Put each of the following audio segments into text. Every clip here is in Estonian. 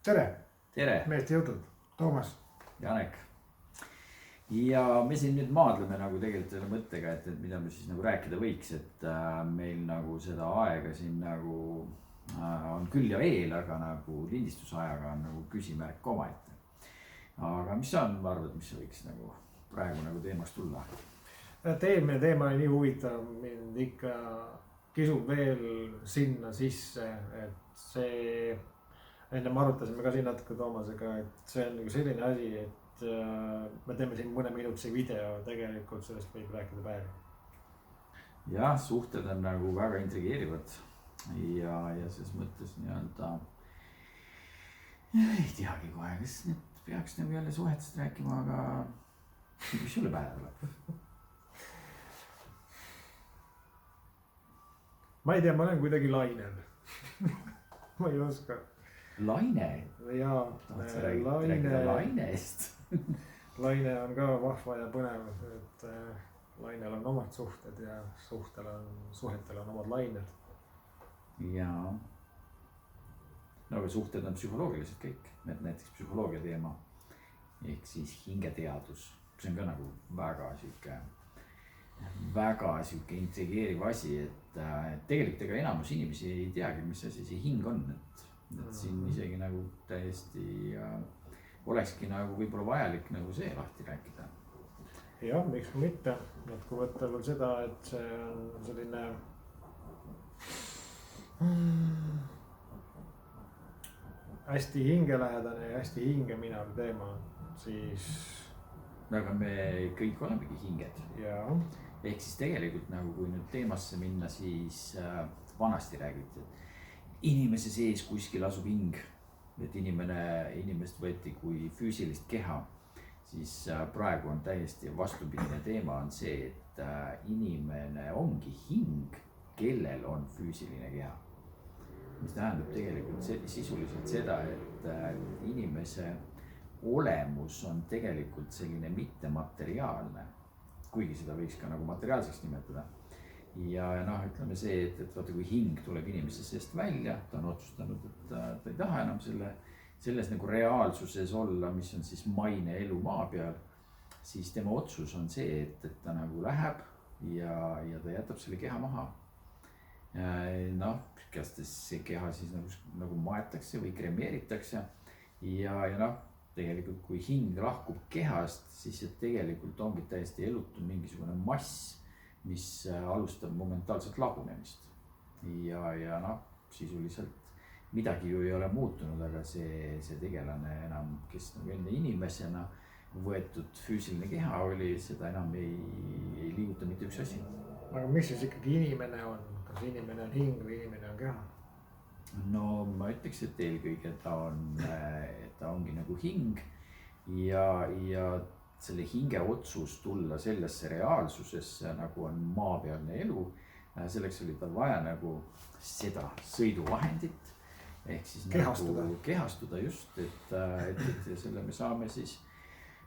tere! Tere! Meeste jutud, Toomas. Janek. Ja me siin nüüd maadleme nagu tegelikult selle mõttega, et mida me siis nagu rääkida võiks, et meil nagu seda aega siin nagu on küll ja veel, aga nagu lindistusajaga on nagu küsimärk omaette. Aga mis sa arvad, mis võiks nagu praegu nagu teemaks tulla? Eelmine teema oli nii huvitav, mind ikka kisub veel sinna sisse, et see, enne me arutasime ka siin natuke Toomasega, et see on nagu selline asi, et me teeme siin mõne minutise video, tegelikult sellest võib rääkida päevi. Jah, suhted on nagu väga intrigeerivad ja selles mõttes nii-öelda ei teagi kohe, kas nüüd peaks nagu jälle suhetest rääkima, aga mis sulle pähe tuleb? Ma ei tea, ma olen kuidagi lainel. Ma ei oska. Laine? Jaa, lainest. Laine on ka vahva ja põnev, et lainel on omad suhted ja suhetel on omad lained. Jaa. No aga suhted on psühholoogilised kõik, et näiteks psühholoogia teema ehk siis hingeteadus, see on ka nagu väga siuke intrigeeriv asi, et tegelikult ega enamus inimesi ei teagi, mis asi see hing on, et siin isegi nagu täiesti olekski nagu võib-olla vajalik nagu see lahti rääkida. Jah, miks mitte, et kui võtta veel seda, et see on selline hästi hingelähedane ja hästi hingeminev teema, siis aga me kõik olemegi hinged. Jaa. Ehk siis tegelikult nagu kui nüüd teemasse minna, siis vanasti räägiti, et inimese sees kuskil asub hing, et inimest võeti kui füüsilist keha, siis praegu on täiesti vastupidine teema on see, et inimene ongi hing, kellel on füüsiline keha. Mis tähendab tegelikult sisuliselt seda, et inimese olemus on tegelikult selline mittemateriaalne, kuigi seda võiks ka nagu materiaalseks nimetada. Ja noh, ütleme see, et vaata kui hing tuleb inimese seest välja, ta on otsustanud, et ta ei taha enam selles nagu reaalsuses olla, mis on siis maine elu maa peal, siis tema otsus on see, et ta nagu läheb ja ta jätab selle keha maha. Noh, kas see keha siis nagu maetakse või kremeeritakse ja noh, tegelikult kui hing lahkub kehast, siis tegelikult ongi täiesti elutu mingisugune mass, mis alustab momentaalselt lagunemist. Ja noh, sisuliselt midagi ju ei ole muutunud, aga see tegelane enam, kes nagu enne inimesena võetud füüsiline keha oli, seda enam ei liiguta mitte üks asi. Aga mis siis ikkagi inimene on? Kas inimene on hing või inimene on keha? No ma ütleks, et eelkõige ta ongi nagu hing ja selle hinge otsus tulla sellesse reaalsusesse, nagu on maapealne elu. Selleks oli tal vaja nagu seda sõiduvahendit ehk siis nagu kehastuda just, et selle me saame siis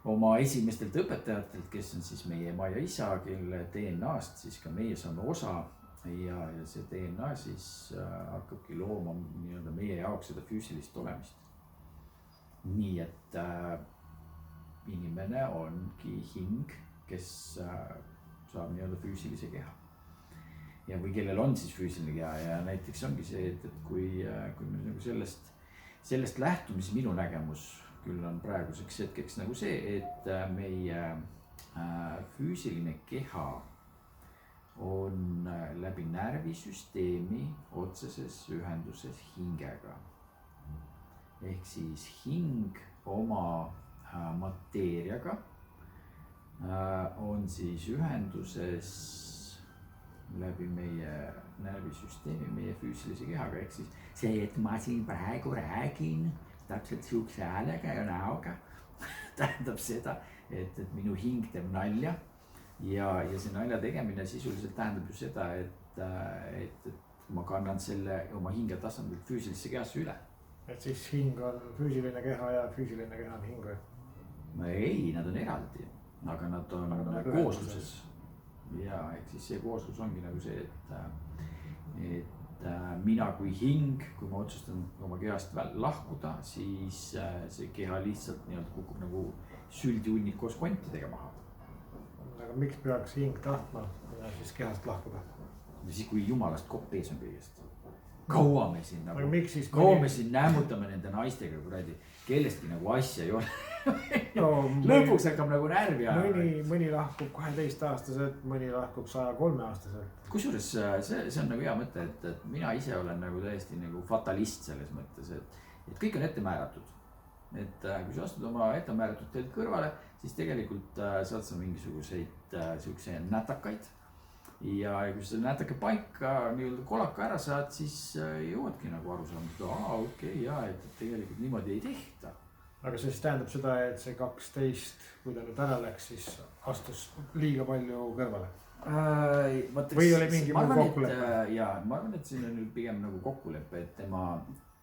oma esimestelt õpetajatelt, kes on siis meie ema ja isa, kelle DNA-st siis ka meie saame osa. Ja see DNA siis hakkabki looma nii-öelda meie jaoks seda füüsilist olemist. Nii et inimene ongi hing, kes saab nii-öelda füüsilise keha. Ja või kellel on siis füüsiline keha ja näiteks ongi see, et kui me nagu sellest lähtumis minu nägemus küll on praeguseks hetkeks nagu see, et meie füüsiline keha on läbi närvisüsteemi otseses ühenduses hingega. Ehk siis hing oma mateeriaga on siis ühenduses läbi meie närvisüsteemi, meie füüsilise kehaga. Ehk siis see, et ma siin praegu räägin täpselt siukse häälega ja näoga, tähendab seda, et minu hing teeb nalja. Ja see nalja tegemine sisuliselt tähendab ju seda, et ma kannan selle oma hinge tasandilt füüsilisse kehasse üle. Et siis hing on füüsiline keha ja füüsiline keha on hing või? Ei, nad on eraldi, aga nad on koosluses. Ja ehk siis see kooslus ongi nagu see, et mina kui hing, kui ma otsustan oma kehast lahkuda, siis see keha lihtsalt nii-öelda kukub nagu süldihunnik koos kontidega maha. aga miks peaks hing tahtma siis kehast lahkuda? siis kui jumalast kopp ees on kõigest. kaua me siin nagu, kaua me siin nämmutame nende naistega kuradi, kellestki nagu asja ei ole no, lõpuks hakkab nagu närvi ajama. mõni lahkub 12-aastaselt, mõni lahkub 103-aastaselt. kusjuures see on nagu hea mõte, et mina ise olen nagu täiesti nagu fatalist selles mõttes, et kõik on ette määratud. et kui sa astud oma ette määratud teelt kõrvale, siis tegelikult saad sa mingisuguseid siukse nätakaid. ja kui sa selle nätaka paika nii-öelda kolaka ära saad, siis jõuadki nagu aru saama, et okei, et tegelikult niimoodi ei tehta. aga see siis tähendab seda, et see 12, kui ta nüüd ära läks, siis astus liiga palju kõrvale. Või oli mingi muu kokkulepe? jaa, ma arvan, et siin on nüüd pigem nagu kokkulepe, et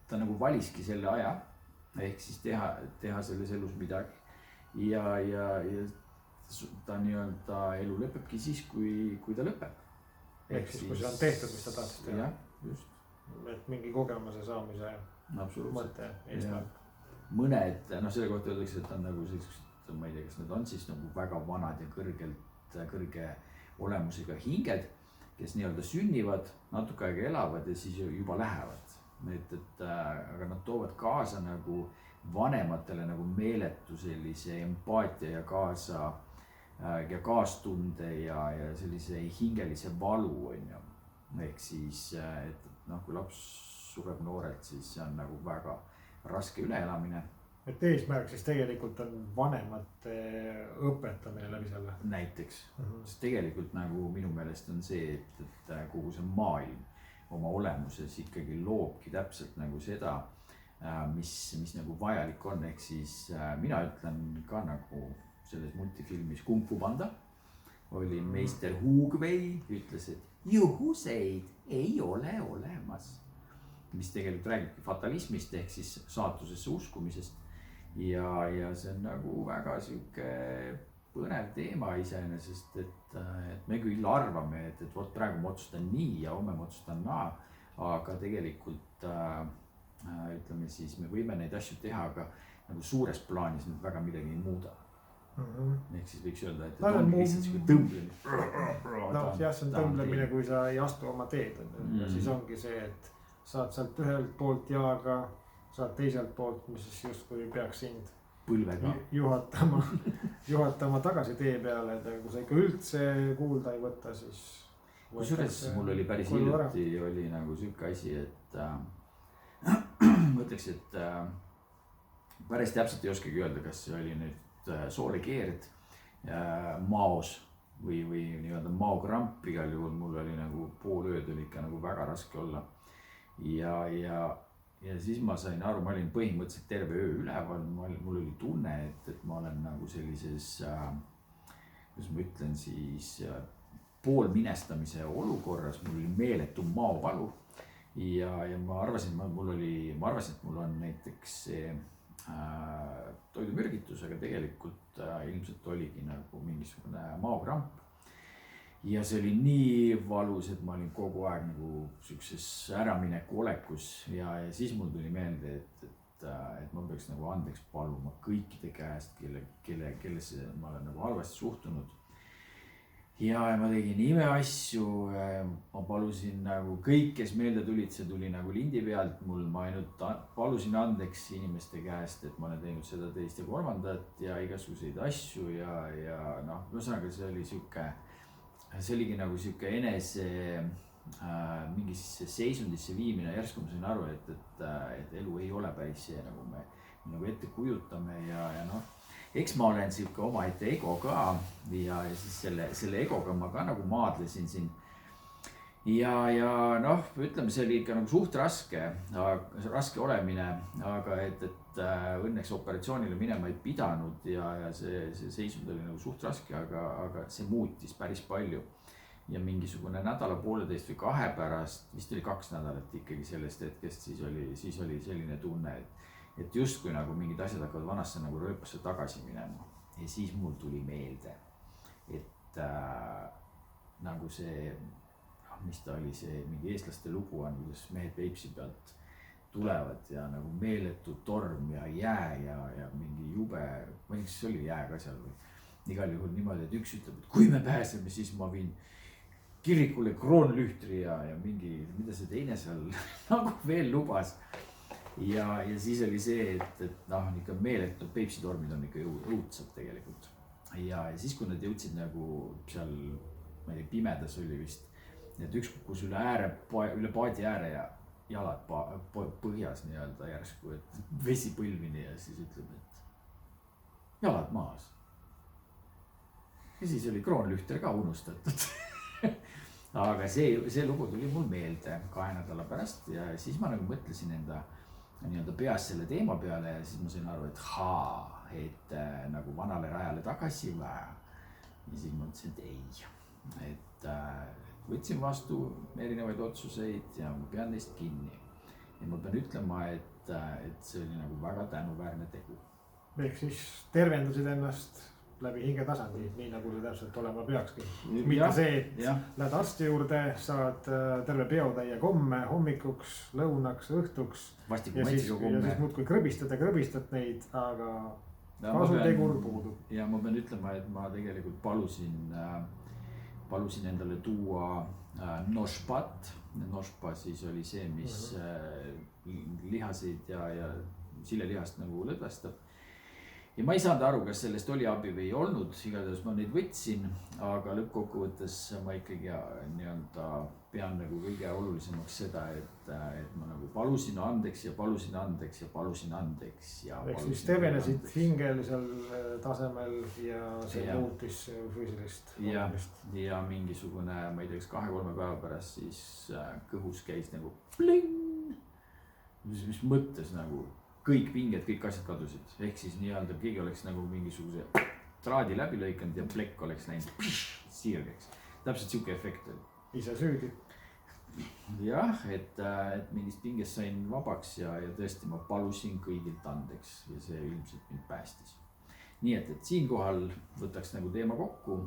ta nagu valiski selle aja. Ehk siis teha selles elus midagi. Ja ta nii-öelda elu lõpebki siis, kui ta lõpeb. Ehk siis, kui see on tehtud, mis ta tahtis teha. jah, just. Et mingi kogemuse saamise mõte eesmärk. Mõned, selle kohta öeldakse, et on nagu sellised, ma ei tea, kas need on siis nagu väga vanad ja kõrge olemusega hinged, kes nii-öelda sünnivad, natuke aega elavad ja siis juba lähevad. Aga nad toovad kaasa nagu vanematele nagu meeletu sellise empaatia ja kaastunde ja sellise hingelise valu on ju. Ehk siis, et kui laps sureb noorelt, siis see on nagu väga raske üleelamine. Et eesmärk siis tegelikult on vanemate õpetamine läbi selle. Näiteks, sest tegelikult nagu minu meelest on see, et kogu see maailm oma olemuses ikkagi loobki täpselt nagu seda, mis nagu vajalik on. Ehk siis mina ütlen ka nagu selles multifilmis Kung Fu Panda oli meister Hugwei, ütles, et juhuseid ei ole olemas. Mis tegelikult räägibki fatalismist ehk siis saatusesse uskumisest. Ja see on nagu väga siuke põnev teema iseenesest, et me küll arvame, et vot praegu ma otsustan nii ja homme ma otsustan naa, aga tegelikult ütleme siis, me võime neid asju teha, aga nagu suures plaanis nüüd väga midagi ei muuda. Ehk siis võiks öelda, et on lihtsalt siuke tõmblemine. No jah, see on tõmblemine, kui sa ei astu oma teed. Ja siis ongi see, et saad sealt ühelt poolt jalaga, saad teiselt poolt, mis siis justkui peaks sind põlvega juhatama tagasi tee peale, et kui sa ikka üldse kuulda ei võta, siis kusjuures mul oli päris hiljuti oli nagu siuke asi, et ma ütleks, et päris täpselt ei oskagi öelda, kas see oli nüüd soolekeerd maos või nii-öelda maokramp. Igal juhul mul oli nagu pool ööd oli ikka nagu väga raske olla. Ja siis ma sain aru, ma olin põhimõtteliselt terve öö üleval, mul oli tunne, et ma olen nagu sellises, kuidas ma ütlen siis, poolminestamise olukorras, mul oli meeletu maovalu. Ja ma arvasin, et mul on näiteks see toidumürgitus, aga tegelikult ilmselt oligi nagu mingisugune maokramp. Ja see oli nii valus, et ma olin kogu aeg nagu siukses äramineku olekus ja siis mul tuli meelde, et ma peaks nagu andeks paluma kõikide käest, kellesse ma olen nagu halvasti suhtunud. Ja ma tegin imeasju, ma palusin nagu kõik, kes meelde tulid, see tuli nagu lindi pealt mul, ma ainult palusin andeks inimeste käest, et ma olen teinud seda teist ja kolmandat ja igasuguseid asju ja ühesõnaga see oli siuke, see oligi nagu siuke enese mingisse seisundisse viimine. Järsku ma sain aru, et elu ei ole päris see, nagu me nagu ette kujutame ja eks ma olen siuke omaette ego ka ja siis selle egoga ma ka nagu maadlesin siin. Ja ütleme, see oli ikka nagu suht raske olemine, aga et õnneks operatsioonile minema ei pidanud ja see seisund oli nagu suht raske, aga see muutis päris palju. Ja mingisugune nädala, pooleteist või 2 pärast, vist oli 2 nädalat ikkagi sellest hetkest, siis oli selline tunne, et justkui nagu mingid asjad hakkavad vanasse nagu rööpasse tagasi minema. Ja siis mul tuli meelde, et nagu see mis ta oli, see mingi eestlaste lugu on, kuidas mehed Peipsi pealt tulevad ja nagu meeletu torm ja jää ja mingi jube, ma ei tea, kas see oli jää ka seal või. Igal juhul niimoodi, et üks ütleb, et kui me pääseme, siis ma viin kirikule kroonlühtri ja mingi, mida see teine seal nagu veel lubas. Ja siis oli see, et noh, ikka meeletu Peipsi tormid on ikka õudsad tegelikult. Ja siis, kui nad jõudsid nagu seal, ma ei tea, pimedas oli vist, et üks kukkus üle paadi ääre ja jalad põhjas nii-öelda järsku, et vesi põlvini ja siis ütleb, et jalad maas. Ja siis oli kroonlühter ka unustatud. Aga see lugu tuli mul meelde 2 nädala pärast ja siis ma nagu mõtlesin enda nii-öelda peas selle teema peale ja siis ma sain aru, et nagu vanale rajale tagasi või. Ja siis ma mõtlesin, et ei, et võtsin vastu erinevaid otsuseid ja ma pean neist kinni. Ja ma pean ütlema, et see oli nagu väga tänuväärne tegu. Ehk siis tervendasid ennast läbi hingetasandi, nii nagu see täpselt olema peakski. Mitte see, et lähed arsti juurde, saad terve peotäie komme hommikuks, lõunaks, õhtuks. Ja siis muudkui krõbistad neid, aga kasutegur puudub. Ja ma pean ütlema, et ma tegelikult palusin endale tuua nošpat. Nošpa siis oli see, mis lihaseid ja silelihast nagu lõdvestab. Ja ma ei saanud aru, kas sellest oli abi või ei olnud, igatahes ma neid võtsin, aga lõppkokkuvõttes ma ikkagi nii-öelda pean nagu kõige olulisemaks seda, et ma nagu palusin andeks ja palusin andeks ja palusin andeks. Ehk siis tervenesid hingelisel tasemel ja see muutis füüsilist. Ja mingisugune, ma ei tea, 2-3 päeva pärast siis kõhus käis nagu pling, mis mõttes nagu kõik pinged, kõik asjad kadusid. Ehk siis nii-öelda keegi oleks nagu mingisuguse traadi läbi lõikanud ja plekk oleks läinud sirgeks. Täpselt siuke efekt oli. Ise süüdi. Jah, et mingist pingest sain vabaks ja tõesti ma palusin kõigilt andeks ja see ilmselt mind päästis. Nii et siinkohal võtaks nagu teema kokku.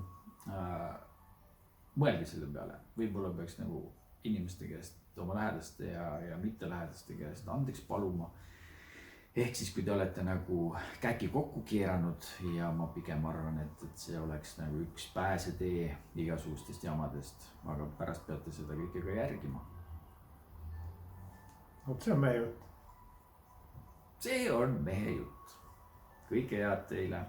Mõelge selle peale. Võib-olla peaks nagu inimeste käest, oma lähedaste ja mitte lähedaste käest andeks paluma. Ehk siis, kui te olete nagu käki kokku keeranud ja ma pigem arvan, et see oleks nagu üks pääsetee igasugustest jamadest, aga pärast peate seda kõike ka järgima. See on mehe jutt. See on mehe jutt. Kõike head teile.